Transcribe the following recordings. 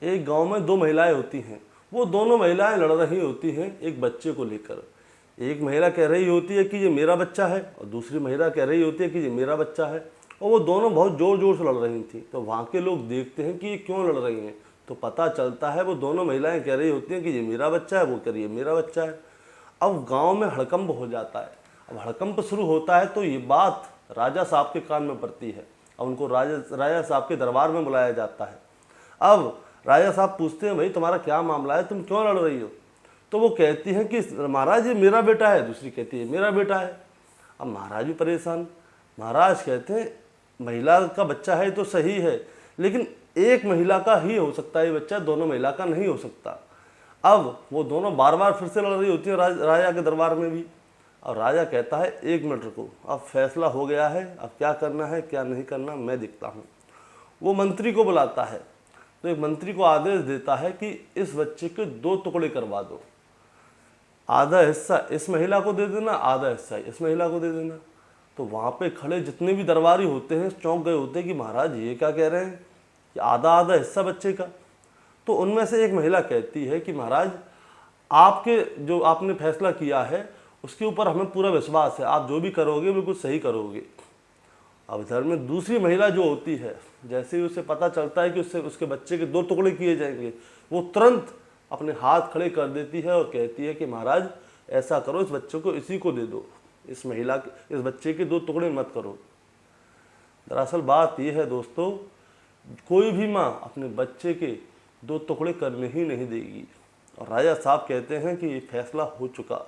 एक गांव में दो महिलाएं होती हैं। वो दोनों महिलाएं लड़ रही होती हैं एक बच्चे को लेकर। एक महिला कह रही होती है कि ये मेरा बच्चा है, और दूसरी महिला कह रही होती है कि ये मेरा बच्चा है, और वो दोनों बहुत ज़ोर ज़ोर से लड़ रही थी। तो वहाँ के लोग देखते हैं कि ये क्यों लड़ रही हैं, तो पता चलता है वो दोनों महिलाएं कह रही होती हैं कि ये मेरा बच्चा है, वो कह रही है मेरा बच्चा है। अब गांव में हड़कंप हो जाता है। अब हड़कंप शुरू होता है तो ये बात राजा साहब के कान में पड़ती है। अब उनको राजा साहब के दरबार में बुलाया जाता है। अब राजा साहब पूछते हैं, भाई तुम्हारा क्या मामला है, तुम क्यों लड़ रही हो? तो वो कहती हैं कि महाराज ये मेरा बेटा है, दूसरी कहती है मेरा बेटा है। अब महाराज भी परेशान। महाराज कहते हैं महिला का बच्चा है तो सही है, लेकिन एक महिला का ही हो सकता है ये बच्चा, दोनों महिला का नहीं हो सकता। अब वो दोनों बार बार फिर से लड़ रही होती है राजा के दरबार में भी। और राजा कहता है 1 मिनट रुको, अब फैसला हो गया है, अब क्या करना है क्या नहीं करना मैं देखता हूँ। वो मंत्री को बुलाता है, तो एक मंत्री को आदेश देता है कि इस बच्चे के 2 टुकड़े करवा दो, आधा हिस्सा इस महिला को दे देना, आधा हिस्सा इस महिला को दे देना। तो वहाँ पे खड़े जितने भी दरबारी होते हैं चौंक गए होते हैं कि महाराज ये क्या कह रहे हैं कि आधा आधा हिस्सा बच्चे का। तो उनमें से एक महिला कहती है कि महाराज आपके जो आपने फैसला किया है उसके ऊपर हमें पूरा विश्वास है, आप जो भी करोगे बिल्कुल सही करोगे। अब इधर में दूसरी महिला जो होती है, जैसे ही उसे पता चलता है कि उसके बच्चे के 2 टुकड़े किए जाएंगे, वो तुरंत अपने हाथ खड़े कर देती है और कहती है कि महाराज ऐसा करो, इस बच्चे को इसी को दे दो, इस बच्चे के 2 टुकड़े मत करो। दरअसल बात यह है दोस्तों, कोई भी माँ अपने बच्चे के 2 टुकड़े करने ही नहीं देगी। और राजा साहब कहते हैं कि ये फैसला हो चुका,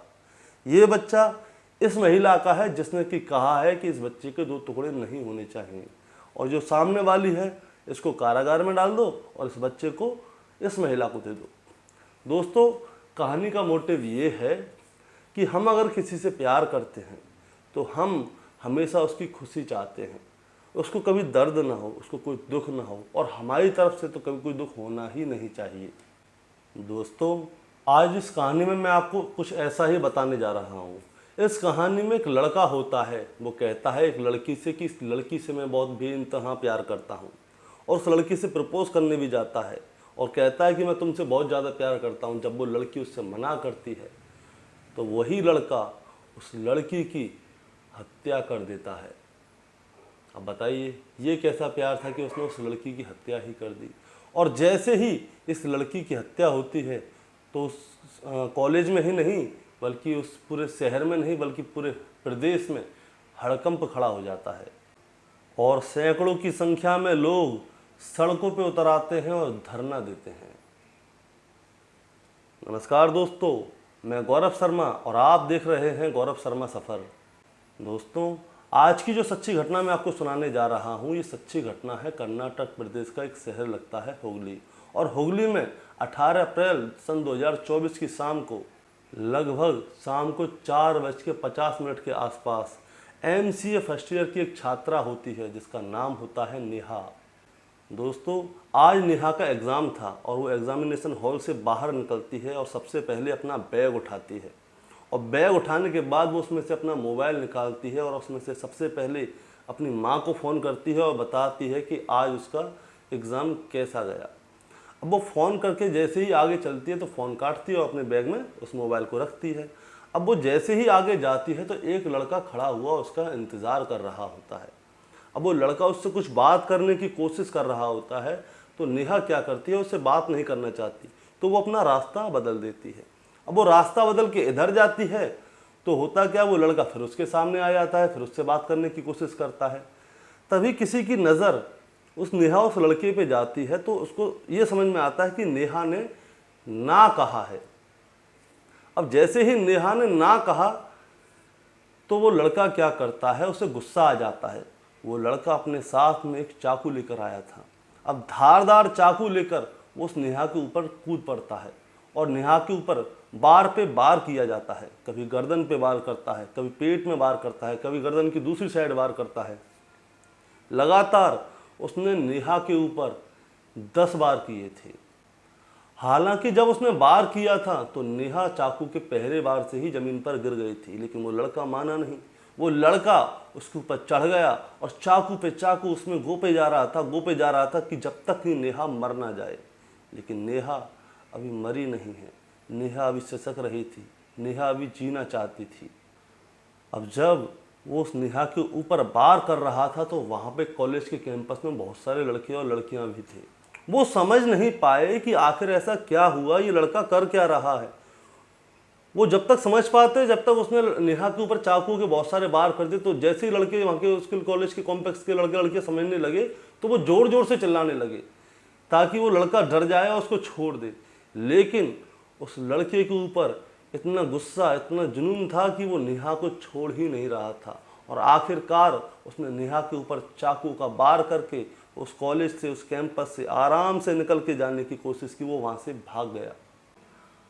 ये बच्चा इस महिला का है जिसने कि कहा है कि इस बच्चे के 2 टुकड़े नहीं होने चाहिए, और जो सामने वाली है इसको कारागार में डाल दो और इस बच्चे को इस महिला को दे दो। दोस्तों कहानी का मोटिव ये है कि हम अगर किसी से प्यार करते हैं तो हम हमेशा उसकी खुशी चाहते हैं, उसको कभी दर्द ना हो, उसको कोई दुख ना हो, और हमारी तरफ से तो कभी कोई दुख होना ही नहीं चाहिए। दोस्तों आज इस कहानी में मैं आपको कुछ ऐसा ही बताने जा रहा हूँ। इस कहानी में एक लड़का होता है, वो कहता है एक लड़की से कि इस लड़की से मैं बहुत बेइंतहा प्यार करता हूँ, और उस लड़की से प्रपोज करने भी जाता है और कहता है कि मैं तुमसे बहुत ज़्यादा प्यार करता हूँ। जब वो लड़की उससे मना करती है तो वही लड़का उस लड़की की हत्या कर देता है। अब बताइए ये कैसा प्यार था कि उसने उस लड़की की हत्या ही कर दी। और जैसे ही इस लड़की की हत्या होती है तो उस कॉलेज में ही नहीं बल्कि उस पूरे शहर में नहीं बल्कि पूरे प्रदेश में हड़कंप खड़ा हो जाता है, और सैकड़ों की संख्या में लोग सड़कों पे उतर आते हैं और धरना देते हैं। नमस्कार दोस्तों, मैं गौरव शर्मा और आप देख रहे हैं गौरव शर्मा सफ़र। दोस्तों आज की जो सच्ची घटना मैं आपको सुनाने जा रहा हूँ, ये सच्ची घटना है कर्नाटक प्रदेश का एक शहर लगता है हुगली। और हुगली में 18 अप्रैल सन 2024 की शाम को लगभग शाम को 4:50 के आसपास MCA फर्स्ट ईयर की एक छात्रा होती है जिसका नाम होता है नेहा। दोस्तों आज नेहा का एग्ज़ाम था और वो एग्ज़ामिनेशन हॉल से बाहर निकलती है और सबसे पहले अपना बैग उठाती है, और बैग उठाने के बाद वो उसमें से अपना मोबाइल निकालती है और उसमें से सबसे पहले अपनी माँ को फ़ोन करती है और बताती है कि आज उसका एग्ज़ाम कैसा गया। अब वो फ़ोन करके जैसे ही आगे चलती है तो फ़ोन काटती है और अपने बैग में उस मोबाइल को रखती है। अब वो जैसे ही आगे जाती है तो एक लड़का खड़ा हुआ उसका इंतज़ार कर रहा होता है। अब वो लड़का उससे कुछ बात करने की कोशिश कर रहा होता है, तो नेहा क्या करती है, उससे बात नहीं करना चाहती, तो वो अपना रास्ता बदल देती है। अब वो रास्ता बदल के इधर जाती है तो होता क्या, वो लड़का फिर उसके सामने आ जाता है, फिर उससे बात करने की कोशिश करता है। तभी किसी की नज़र उस नेहा उस लड़के पे जाती है तो उसको ये समझ में आता है कि नेहा ने ना कहा है। अब जैसे ही नेहा ने ना कहा तो वो लड़का क्या करता है, उसे गुस्सा आ जाता है। वो लड़का अपने साथ में एक चाकू लेकर आया था। अब धारदार चाकू लेकर वो उस नेहा के ऊपर कूद पड़ता है और नेहा के ऊपर बार पे बार किया जाता है। कभी गर्दन पे बार करता है, कभी पेट में बार करता है, कभी गर्दन की दूसरी साइड बार करता है। लगातार उसने नेहा के ऊपर 10 बार किए थे। हालांकि जब उसने बार किया था तो नेहा चाकू के पहले बार से ही ज़मीन पर गिर गई थी, लेकिन वो लड़का माना नहीं। वो लड़का उसके ऊपर चढ़ गया और चाकू पे चाकू उसमें गोपे जा रहा था कि जब तक कि नेहा मर ना जाए। लेकिन नेहा अभी मरी नहीं है। नेहा अभी सिसक रही थी, नेहा अभी जीना चाहती थी। अब जब वो उस नेहा के ऊपर वार कर रहा था तो वहाँ पे कॉलेज के कैंपस में बहुत सारे लड़के और लड़कियाँ भी थे। वो समझ नहीं पाए कि आखिर ऐसा क्या हुआ, ये लड़का कर क्या रहा है। वो जब तक समझ पाते, जब तक उसने नेहा के ऊपर चाकू के बहुत सारे वार कर दिए, तो जैसे ही लड़के वहाँ के उसके कॉलेज के कॉम्प्लेक्स के लड़के लड़कियाँ समझने लगे तो वो जोर जोर से चिल्लाने लगे ताकि वो लड़का डर जाए और उसको छोड़ दे। लेकिन उस लड़के के ऊपर इतना गुस्सा, इतना जुनून था कि वो नेहा को छोड़ ही नहीं रहा था, और आखिरकार उसने नेहा के ऊपर चाकू का वार करके उस कॉलेज से, उस कैंपस से आराम से निकल के जाने की कोशिश की। वो वहाँ से भाग गया।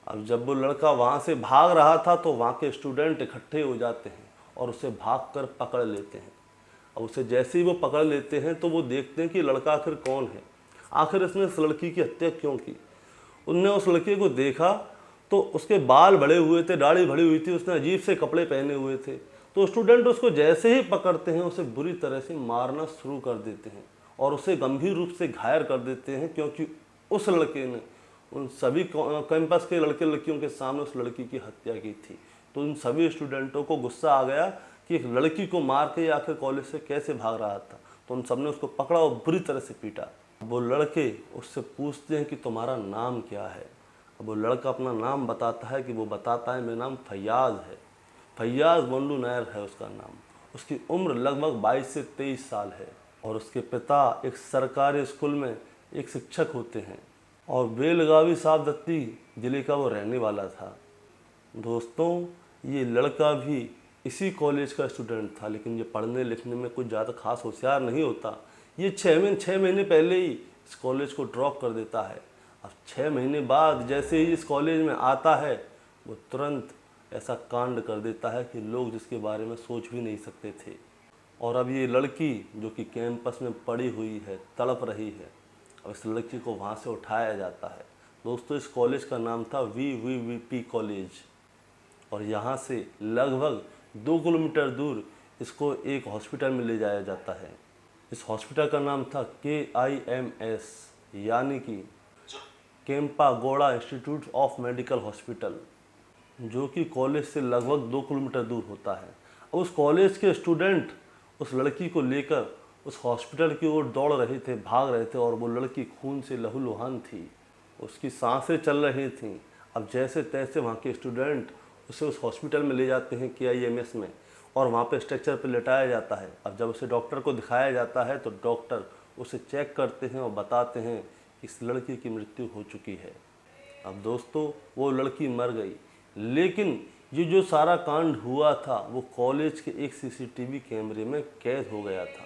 अब जब वो लड़का वहाँ से भाग रहा था तो वहाँ के स्टूडेंट इकट्ठे हो जाते हैं और उसे भागकर पकड़ लेते हैं। अब उसे जैसे ही वो पकड़ लेते हैं तो वो देखते हैं कि लड़का आखिर कौन है, आखिर इसने इस लड़की की हत्या क्यों की। उनने उस लड़के को देखा तो उसके बाल बड़े हुए थे, दाढ़ी बड़ी हुई थी, उसने अजीब से कपड़े पहने हुए थे। तो स्टूडेंट उसको जैसे ही पकड़ते हैं उसे बुरी तरह से मारना शुरू कर देते हैं और उसे गंभीर रूप से घायल कर देते हैं, क्योंकि उस लड़के ने उन सभी कैंपस के लड़के लड़कियों के सामने उस लड़की की हत्या की थी। तो उन सभी स्टूडेंटों को गुस्सा आ गया कि एक लड़की को मार के आखिर कॉलेज से कैसे भाग रहा था। तो उन सब ने उसको पकड़ा और बुरी तरह से पीटा। वो लड़के उससे पूछते हैं कि तुम्हारा नाम क्या है। अब वो लड़का अपना नाम बताता है कि वो बताता है मेरा नाम फैयाज़ है, फैयाज़ वंडू नायर है उसका नाम। उसकी उम्र लगभग 22 से 23 साल है और उसके पिता एक सरकारी स्कूल में एक शिक्षक होते हैं और बेलगावी साबदत्ती ज़िले का वो रहने वाला था। दोस्तों, ये लड़का भी इसी कॉलेज का स्टूडेंट था, लेकिन ये पढ़ने लिखने में कुछ ज़्यादा खास होशियार नहीं होता। ये 6 महीने पहले ही इस कॉलेज को ड्रॉप कर देता है। अब 6 महीने बाद जैसे ही इस कॉलेज में आता है वो तुरंत ऐसा कांड कर देता है कि लोग जिसके बारे में सोच भी नहीं सकते थे। और अब ये लड़की जो कि कैंपस में पड़ी हुई है, तड़प रही है, अब इस लड़की को वहाँ से उठाया जाता है। दोस्तों, इस कॉलेज का नाम था VVVP कॉलेज और यहाँ से लगभग 2 किलोमीटर दूर इसको एक हॉस्पिटल में ले जाया जाता है। इस हॉस्पिटल का नाम था KIMS, यानी कि केम्पागौड़ा इंस्टीट्यूट ऑफ मेडिकल हॉस्पिटल, जो कि कॉलेज से लगभग 2 किलोमीटर दूर होता है। उस कॉलेज के स्टूडेंट उस लड़की को लेकर उस हॉस्पिटल की ओर दौड़ रहे थे, भाग रहे थे, और वो लड़की खून से लहूलुहान थी, उसकी सांसें चल रही थीं। अब जैसे तैसे वहाँ के स्टूडेंट उसे उस हॉस्पिटल में ले जाते हैं KIMS में, और वहाँ पे स्ट्रक्चर पे लेटाया जाता है। अब जब उसे डॉक्टर को दिखाया जाता है तो डॉक्टर उसे चेक करते हैं और बताते हैं कि इस लड़की की मृत्यु हो चुकी है। अब दोस्तों, वो लड़की मर गई, लेकिन ये जो सारा कांड हुआ था वो कॉलेज के एक CCTV कैमरे में कैद हो गया था।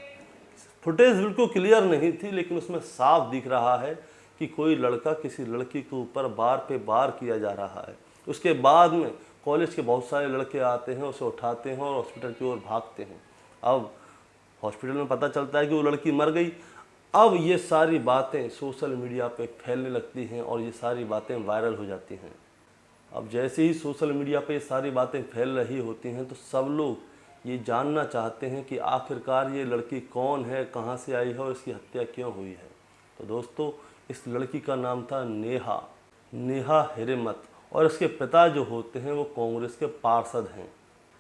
फुटेज बिल्कुल क्लियर नहीं थी, लेकिन उसमें साफ दिख रहा है कि कोई लड़का किसी लड़की के ऊपर बार पे बार किया जा रहा है। उसके बाद में कॉलेज के बहुत सारे लड़के आते हैं, उसे उठाते हैं और हॉस्पिटल की ओर भागते हैं। अब हॉस्पिटल में पता चलता है कि वो लड़की मर गई। अब ये सारी बातें सोशल मीडिया पे फैलने लगती हैं और ये सारी बातें वायरल हो जाती हैं। अब जैसे ही सोशल मीडिया पे ये सारी बातें फैल रही होती हैं तो सब लोग ये जानना चाहते हैं कि आखिरकार ये लड़की कौन है, कहाँ से आई है और इसकी हत्या क्यों हुई है। तो दोस्तों, इस लड़की का नाम था नेहा हिरेमत, और इसके पिता जो होते हैं वो कांग्रेस के पार्षद हैं।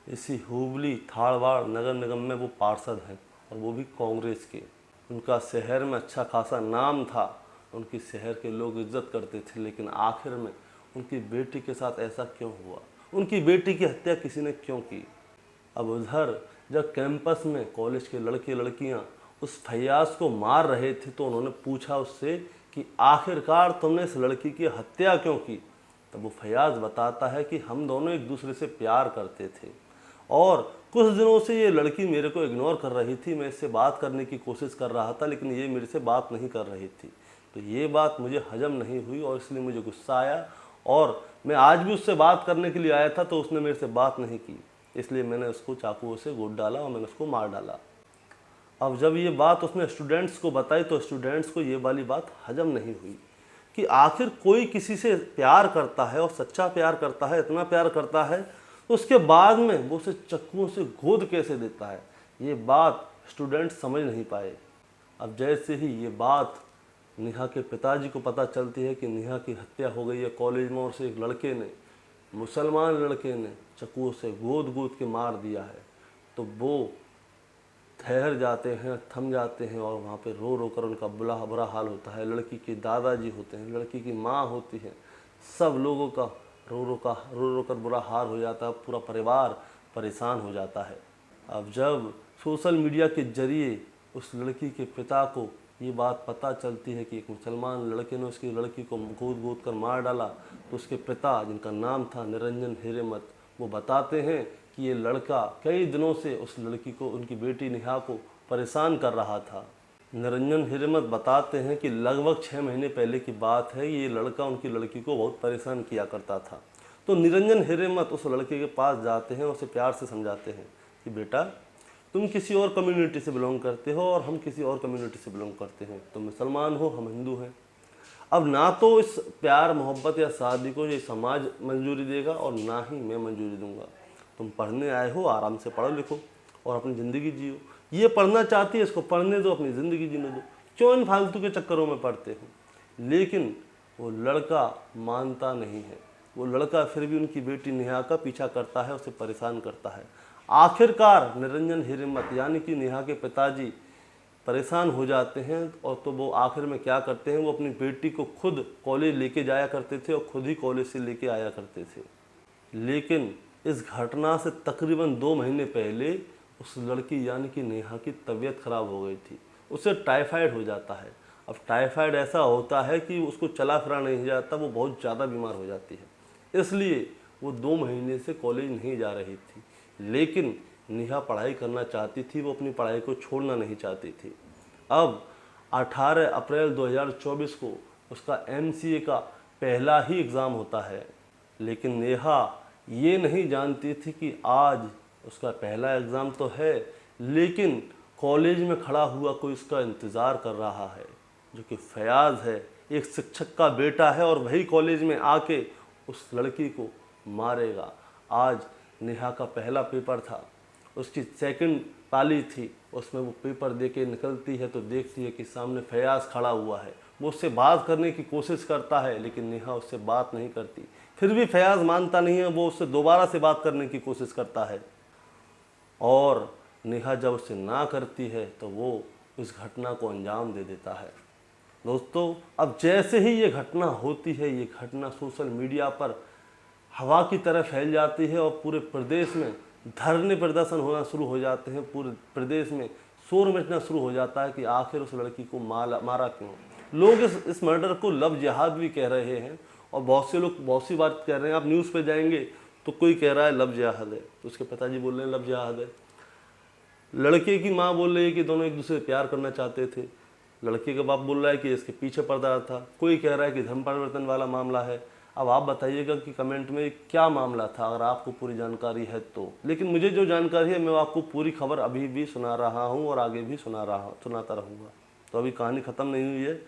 इसी हुबली धारवाड़ नगर निगम में वो पार्षद हैं और वो भी कांग्रेस के। उनका शहर में अच्छा खासा नाम था, उनकी शहर के लोग इज्जत करते थे, लेकिन आखिर में उनकी बेटी के साथ ऐसा क्यों हुआ, उनकी बेटी की हत्या किसी ने क्यों की। अब उधर जब कैंपस में कॉलेज के लड़के लड़कियां उस फैयाज़ को मार रहे थे तो उन्होंने पूछा उससे कि आखिरकार तुमने इस लड़की की हत्या क्यों की। तब वो फैयाज़ बताता है कि हम दोनों एक दूसरे से प्यार करते थे और कुछ दिनों से ये लड़की मेरे को इग्नोर कर रही थी, मैं इससे बात करने की कोशिश कर रहा था, लेकिन ये मेरे से बात नहीं कर रही थी। तो ये बात मुझे हजम नहीं हुई और इसलिए मुझे गुस्सा आया और मैं आज भी उससे बात करने के लिए आया था, तो उसने मेरे से बात नहीं की, इसलिए मैंने उसको चाकुओं से गोद डाला और मैंने उसको मार डाला। अब जब ये बात उसने स्टूडेंट्स को बताई तो स्टूडेंट्स को ये वाली बात हजम नहीं हुई कि आखिर कोई किसी से प्यार करता है और सच्चा प्यार करता है, इतना प्यार करता है, तो उसके बाद में वो उसे चाकुओं से गोद कैसे देता है। ये बात स्टूडेंट समझ नहीं पाए। अब जैसे ही ये बात नेहा के पिताजी को पता चलती है कि नेहा की हत्या हो गई है कॉलेज में, और से एक लड़के ने, मुसलमान लड़के ने चाकू से गोद गोद के मार दिया है। तो वो ठहर जाते हैं, थम जाते हैं, और वहाँ पे रो रो कर उनका बुरा हाल होता है। लड़की के दादाजी होते हैं, लड़की की माँ होती है, सब लोगों का रो रो कर बुरा हाल हो जाता है। पूरा परिवार परेशान हो जाता है। अब जब सोशल मीडिया के जरिए उस लड़की के पिता को ये बात पता चलती है कि एक मुसलमान लड़के ने उसकी लड़की को गोद गोद कर मार डाला, तो उसके पिता, जिनका नाम था निरंजन हिरेमत, वो बताते हैं कि ये लड़का कई दिनों से उस लड़की को, उनकी बेटी नेहा को परेशान कर रहा था। निरंजन हिरेमत बताते हैं कि लगभग 6 महीने पहले की बात है, ये लड़का उनकी लड़की को बहुत परेशान किया करता था। तो निरंजन हिरेमत उस लड़के के पास जाते हैं, उसे प्यार से समझाते हैं कि बेटा, तुम किसी और कम्युनिटी से बिलोंग करते हो और हम किसी और कम्युनिटी से बिलोंग करते हैं। तुम मुसलमान हो, हम हिंदू हैं। अब ना तो इस प्यार मोहब्बत या शादी को ये समाज मंजूरी देगा और ना ही मैं मंजूरी दूंगा। तुम पढ़ने आए हो, आराम से पढ़ो लिखो और अपनी ज़िंदगी जियो। ये पढ़ना चाहती है, इसको पढ़ने दो, अपनी ज़िंदगी जीने दो, क्यों इन फालतू के चक्करों में पढ़ते हो। लेकिन वो लड़का मानता नहीं है। वो लड़का फिर भी उनकी बेटी नेहा का पीछा करता है, उसे परेशान करता है। आखिरकार निरंजन हिरेमत यानी कि नेहा के पिताजी परेशान हो जाते हैं, और तो वो आखिर में क्या करते हैं, वो अपनी बेटी को खुद कॉलेज लेके जाया करते थे और खुद ही कॉलेज से लेके आया करते थे। लेकिन इस घटना से तकरीबन 2 महीने पहले उस लड़की यानी कि नेहा की तबीयत खराब हो गई थी। उसे टाइफाइड हो जाता है। अब टाइफाइड ऐसा होता है कि उसको चला फिरा नहीं जाता, वो बहुत ज़्यादा बीमार हो जाती है। इसलिए वो 2 महीने से कॉलेज नहीं जा रही थी। लेकिन नेहा पढ़ाई करना चाहती थी, वो अपनी पढ़ाई को छोड़ना नहीं चाहती थी। अब 18 अप्रैल 2024 को उसका MCA का पहला ही एग्ज़ाम होता है। लेकिन नेहा ये नहीं जानती थी कि आज उसका पहला एग्ज़ाम तो है, लेकिन कॉलेज में खड़ा हुआ कोई उसका इंतज़ार कर रहा है, जो कि फयाज़ है, एक शिक्षक का बेटा है, और वही कॉलेज में आके उस लड़की को मारेगा। आज नेहा का पहला पेपर था, उसकी सेकंड पाली थी, उसमें वो पेपर दे के निकलती है तो देखती है कि सामने फयाज़ खड़ा हुआ है। वो उससे बात करने की कोशिश करता है, लेकिन नेहा उससे बात नहीं करती। फिर भी फयाज़ मानता नहीं है, वो उससे दोबारा से बात करने की कोशिश करता है, और नेहा जब उससे ना करती है तो वो इस घटना को अंजाम दे देता है। दोस्तों, अब जैसे ही ये घटना होती है, ये घटना सोशल मीडिया पर हवा की तरह फैल जाती है और पूरे प्रदेश में धरने प्रदर्शन होना शुरू हो जाते हैं। पूरे प्रदेश में शोर मचना शुरू हो जाता है कि आखिर उस लड़की को मारा क्यों। लोग इस मर्डर को लव जिहाद भी कह रहे हैं, और बहुत से लोग बहुत सी बात कह रहे हैं। आप न्यूज़ पे जाएंगे तो कोई कह रहा है लव जिहाद है, तो उसके पिताजी बोल रहे हैं लव जिहाद है। लड़के की माँ बोल रही है कि दोनों एक दूसरे से प्यार करना चाहते थे। लड़के का बाप बोल रहा है कि इसके पीछे पर्दा था। कोई कह रहा है कि धर्म परिवर्तन वाला मामला है। अब आप बताइएगा कि कमेंट में क्या मामला था, अगर आपको पूरी जानकारी है तो। लेकिन मुझे जो जानकारी है, मैं आपको पूरी खबर अभी भी सुना रहा हूँ और आगे भी सुनाता रहूँगा। तो अभी कहानी ख़त्म नहीं हुई है।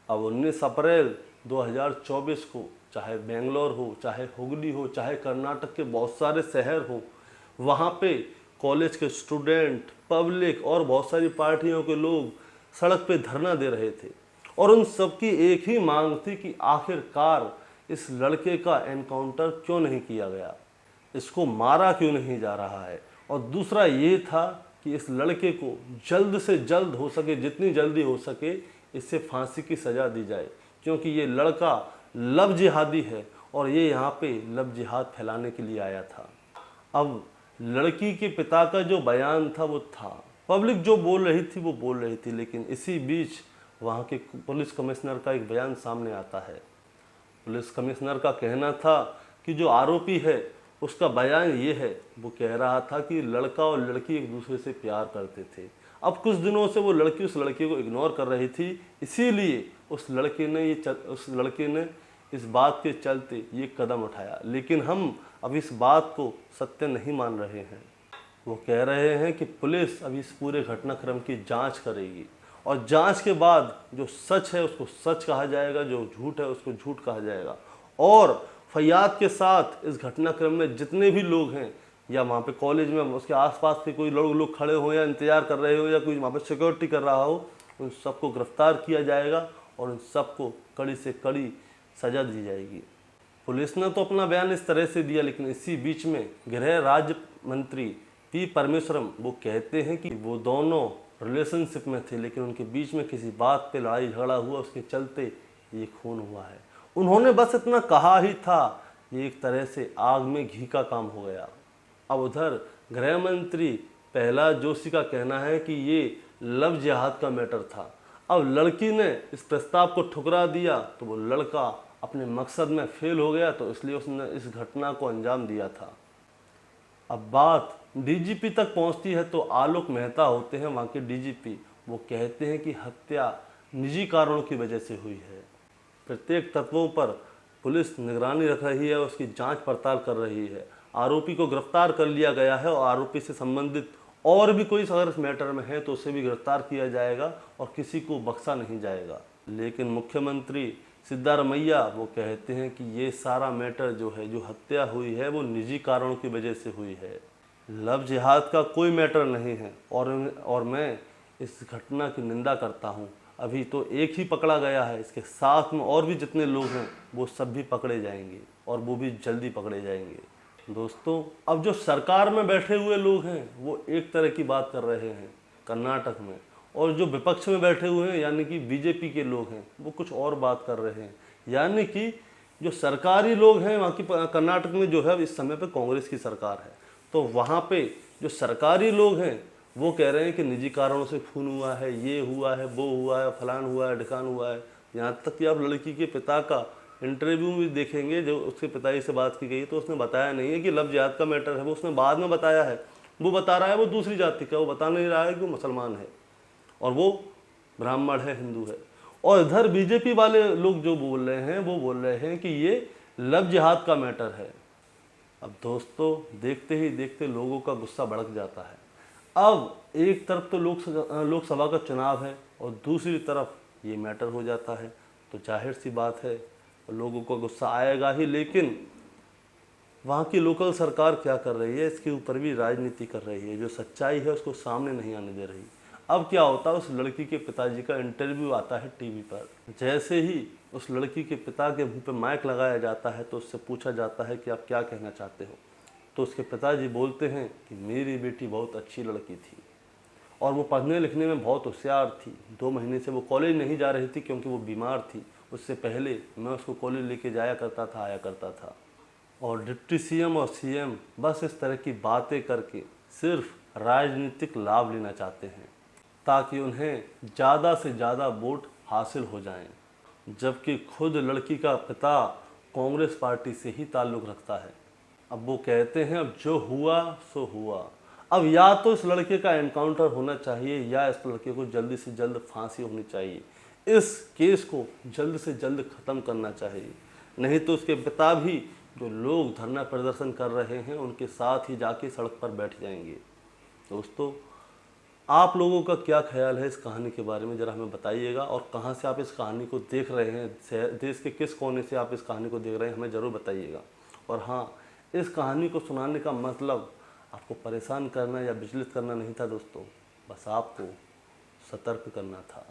अब 19 अप्रैल 2024 को, चाहे बेंगलोर हो, चाहे हुगली हो, चाहे कर्नाटक के बहुत सारे शहर हो, वहाँ पे कॉलेज के स्टूडेंट, पब्लिक और बहुत सारी पार्टियों के लोग सड़क पे धरना दे रहे थे, और उन सबकी एक ही मांग थी कि आखिरकार इस लड़के का एनकाउंटर क्यों नहीं किया गया, इसको मारा क्यों नहीं जा रहा है। और दूसरा ये था कि इस लड़के को जल्द से जल्द हो सके, जितनी जल्दी हो सके, इससे फांसी की सज़ा दी जाए, क्योंकि ये लड़का लव जिहादी है और ये यहाँ पे लव जिहाद फैलाने के लिए आया था। अब लड़की के पिता का जो बयान था वो था, पब्लिक जो बोल रही थी वो बोल रही थी, लेकिन इसी बीच वहाँ के पुलिस कमिश्नर का एक बयान सामने आता है। पुलिस कमिश्नर का कहना था कि जो आरोपी है उसका बयान ये है, वो कह रहा था कि लड़का और लड़की एक दूसरे से प्यार करते थे। अब कुछ दिनों से वो लड़की उस लड़के को इग्नोर कर रही थी, इसीलिए उस लड़के ने इस बात के चलते ये कदम उठाया। लेकिन हम अब इस बात को सत्य नहीं मान रहे हैं। वो कह रहे हैं कि पुलिस अभी इस पूरे घटनाक्रम की जांच करेगी, और जांच के बाद जो सच है उसको सच कहा जाएगा, जो झूठ है उसको झूठ कहा जाएगा। और फैयाद के साथ इस घटनाक्रम में जितने भी लोग हैं, या वहाँ पे कॉलेज में उसके आसपास के कोई लोग खड़े हो या इंतजार कर रहे हो, या कोई वहाँ पे सिक्योरिटी कर रहा हो, उन सबको गिरफ्तार किया जाएगा और इन सबको कड़ी से कड़ी सजा दी जाएगी। पुलिस ने तो अपना बयान इस तरह से दिया, लेकिन इसी बीच में गृह राज्य मंत्री पी परमेश्वरम वो कहते हैं कि वो दोनों रिलेशनशिप में थे, लेकिन उनके बीच में किसी बात पे लड़ाई झगड़ा हुआ, उसके चलते ये खून हुआ है। उन्होंने बस इतना कहा ही था, ये एक तरह से आग में घी का काम हो गया। अब उधर गृह मंत्री प्रहलाद जोशी का कहना है कि ये लव जिहाद का मैटर था। अब लड़की ने इस प्रस्ताव को ठुकरा दिया तो वो लड़का अपने मकसद में फेल हो गया, तो इसलिए उसने इस घटना को अंजाम दिया था। अब बात डीजीपी तक पहुंचती है तो आलोक मेहता होते हैं वहाँ के डीजीपी। वो कहते हैं कि हत्या निजी कारणों की वजह से हुई है। प्रत्येक तत्वों पर पुलिस निगरानी रख रही है, उसकी जांच पड़ताल कर रही है। आरोपी को गिरफ्तार कर लिया गया है और आरोपी से संबंधित और भी कोई अगर इस मैटर में है तो उसे भी गिरफ्तार किया जाएगा और किसी को बख्शा नहीं जाएगा। लेकिन मुख्यमंत्री सिद्धारमैया वो कहते हैं कि ये सारा मैटर जो है, जो हत्या हुई है, वो निजी कारणों की वजह से हुई है, लव जिहाद का कोई मैटर नहीं है। और मैं इस घटना की निंदा करता हूँ। अभी तो एक ही पकड़ा गया है, इसके साथ में और भी जितने लोग हैं वो सब भी पकड़े जाएंगे और वो भी जल्दी पकड़े जाएंगे। दोस्तों, अब जो सरकार में बैठे हुए लोग हैं वो एक तरह की बात कर रहे हैं कर्नाटक में, और जो विपक्ष में बैठे हुए हैं यानी कि बीजेपी के लोग हैं वो कुछ और बात कर रहे हैं। यानी कि जो सरकारी लोग हैं वहाँ की कर्नाटक में जो है इस समय पे कांग्रेस की सरकार है, तो वहाँ पे जो सरकारी लोग हैं वो कह रहे हैं कि निजी कारणों से खून हुआ है, ये हुआ है, वो हुआ है, फलान हुआ है, ढिकान हुआ है। यहाँ तक कि आप लड़की के पिता का इंटरव्यू भी देखेंगे, जो उसके पिताजी से बात की गई तो उसने बताया नहीं है कि लव जिहाद का मैटर है, वो उसने बाद में बताया है। वो बता रहा है वो दूसरी जाति का, वो बता नहीं रहा है कि वो मुसलमान है और वो ब्राह्मण है, हिंदू है। और इधर बीजेपी वाले लोग जो बोल रहे हैं वो बोल रहे हैं कि ये लव जिहाद का मैटर है। अब दोस्तों, देखते ही देखते लोगों का गुस्सा भड़क जाता है। अब एक तरफ तो लोकसभा का चुनाव है और दूसरी तरफ ये मैटर हो जाता है, तो जाहिर सी बात है लोगों को गुस्सा आएगा ही। लेकिन वहाँ की लोकल सरकार क्या कर रही है, इसके ऊपर भी राजनीति कर रही है। जो सच्चाई है उसको सामने नहीं आने दे रही। अब क्या होता है, उस लड़की के पिताजी का इंटरव्यू आता है टीवी पर। जैसे ही उस लड़की के पिता के मुंह पे माइक लगाया जाता है तो उससे पूछा जाता है कि आप क्या कहना चाहते हो, तो उसके पिताजी बोलते हैं कि मेरी बेटी बहुत अच्छी लड़की थी और वो पढ़ने लिखने में बहुत होशियार थी। 2 महीने से वो कॉलेज नहीं जा रही थी क्योंकि वो बीमार थी। उससे पहले मैं उसको कॉलेज लेके जाया करता था, आया करता था। और डिप्टी सीएम और सीएम बस इस तरह की बातें करके सिर्फ राजनीतिक लाभ लेना चाहते हैं ताकि उन्हें ज़्यादा से ज़्यादा वोट हासिल हो जाएं, जबकि खुद लड़की का पिता कांग्रेस पार्टी से ही ताल्लुक़ रखता है। अब वो कहते हैं अब जो हुआ सो हुआ। अब या तो इस लड़के का एनकाउंटर होना चाहिए या इस लड़के को जल्दी से जल्द फांसी होनी चाहिए। इस केस को जल्द से जल्द ख़त्म करना चाहिए, नहीं तो उसके पिता भी जो लोग धरना प्रदर्शन कर रहे हैं उनके साथ ही जाके सड़क पर बैठ जाएंगे। दोस्तों, आप लोगों का क्या ख्याल है इस कहानी के बारे में, ज़रा हमें बताइएगा। और कहाँ से आप इस कहानी को देख रहे हैं, देश के किस कोने से आप इस कहानी को देख रहे हैं, हमें ज़रूर बताइएगा। और हाँ, इस कहानी को सुनाने का मतलब आपको परेशान करना या विचलित करना नहीं था दोस्तों, बस आपको सतर्क करना था।